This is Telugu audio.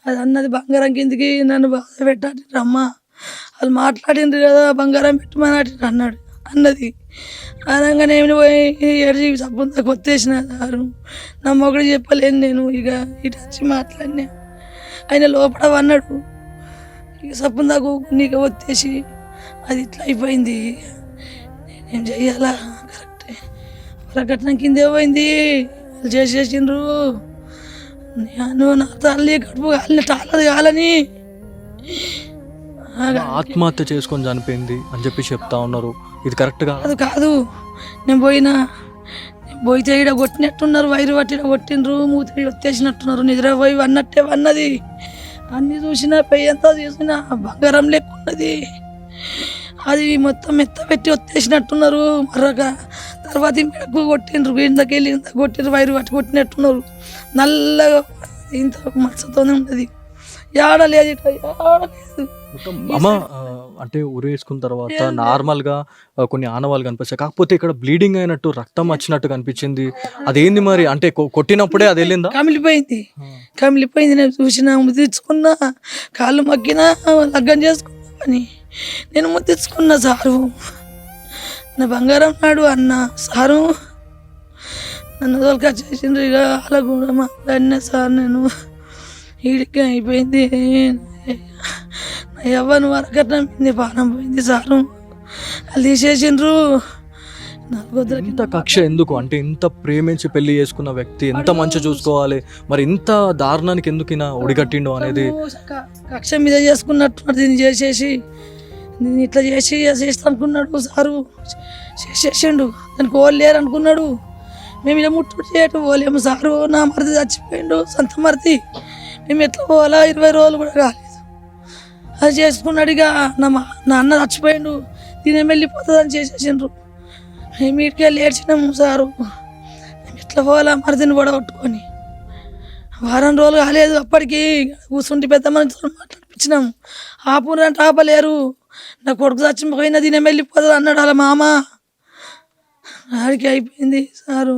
అది అన్నది బంగారం కిందికి నన్ను బాధ పెట్టాడు అమ్మ, వాళ్ళు మాట్లాడిండ్రు కదా బంగారం పెట్టమని అన్నాడు అన్నది. అనగానే నేను పోయి ఏడ్చి సబ్బుందాక ఒత్తేసిన సారు. నా మొగుడు చెప్పలేను నేను, ఇక ఇటు వచ్చి మాట్లాడినా. ఆయన లోపల అన్నాడు, ఇక సబ్బుందాకు నీకు ఒత్తేసి అది ఇట్లా అయిపోయింది, నేనేం చెయ్యాలా, కరెక్టే ప్రకటన కిందే పోయింది, వాళ్ళు చేసేసిండ్రు, నేను నా తల్లి కడుపు కాలని తాళది కాలని ఆత్మహత్య చేసుకొని చనిపోయింది అని చెప్పి చెప్తా ఉన్నారు. ఇది కరెక్ట్గా అది కాదు. నేను పోయితే ఈడ కొట్టినట్టున్నారు, వైరు పట్టి కొట్టిండ్రు, మూతి వచ్చేసినట్టున్నారు, నిద్రపోయి అన్నట్టే అన్నది. అన్నీ చూసినా పెయ్యి అంతా చూసినా బంగారం లెక్కున్నది. అది మొత్తం మెత్త పెట్టి వచ్చేసినట్టున్నారు. మరొక తర్వాత మెడకు కొట్టిండ్రు, ఇంతకు వెళ్ళి ఇంత కొట్టిండ్రు, వైరు పట్టి కొట్టినట్టున్నారు. నల్లగా ఇంత మచ్చతోనే ఉన్నది, ఏడలేదు ఇట్లా ఏడలేదు. అమ్మ అంటే ఉరేసుకున్న తర్వాత నార్మల్గా కొన్ని ఆనవాళ్ళు కనిపిస్తాయి, కాకపోతే ఇక్కడ బ్లీడింగ్ అయినట్టు రక్తం వచ్చినట్టు కనిపించింది. అదేంది మరి, అంటే కొట్టినప్పుడే అది వెళ్ళిందా? కమిలిపోయింది. నేను చూసినా, ముద్దించుకున్నా, కాళ్ళు మగ్గినా, లగ్గం చేసుకున్నా అని నేను ముద్దించుకున్నా. సారు నా బంగారం నాడు అన్న సారు నన్ను తోలుకా చేసిండ్రు. ఇక అలా కూడా మాట్లాడినా సార్, నేను ఈడికి అయిపోయింది, నా యవ్వను వరకట్నం పోయింది, పానం పోయింది సారు, వాళ్ళు తీసేసిండ్రు. ఇంత కక్ష ఎందుకు? అంటే ఇంత ప్రేమించి పెళ్లి చేసుకున్న వ్యక్తి ఎంత మంచి చూసుకోవాలి, మరి ఇంత దారుణానికి ఎందుకు ఈయన ఒడిగట్టిండు అనేది. కక్ష మీద చేసుకున్నట్టున్నాడు, దీన్ని చేసేసి నేను ఇట్లా చేస్తా అనుకున్నాడు సారు, చేసేసిండు. దానికి ఓళ్ళు లేరు అనుకున్నాడు. మేము ఇలా ముట్టు చేయటం పోలేము సారు, నా మరిది చచ్చిపోయిండు, సొంత మరిది, మేము ఎట్లా పోవాలా, 20 రోజులు కూడా కాలేదు. అది చేసుకున్నాడు. ఇక నా అన్న చచ్చిపోయిండు, దీని వెళ్ళిపోతుందని చేసేసిండ్రు. మేము ఇటుకే లేచినాము సారు, మేము ఎట్లా పోవాలా, మరిదిని పడగొట్టుకొని. వారం రోజులు కాలేదు, అప్పటికి కూర్చుంటే పెద్ద మనిషితో మాట్లాడిపించినాము. ఆపురంటే ఆపలేరు, నా కొడుకు చచ్చిపోయినా దీని వెళ్ళిపోతుంది అన్నాడు అలా మామ. ఆడికి అయిపోయింది సారు.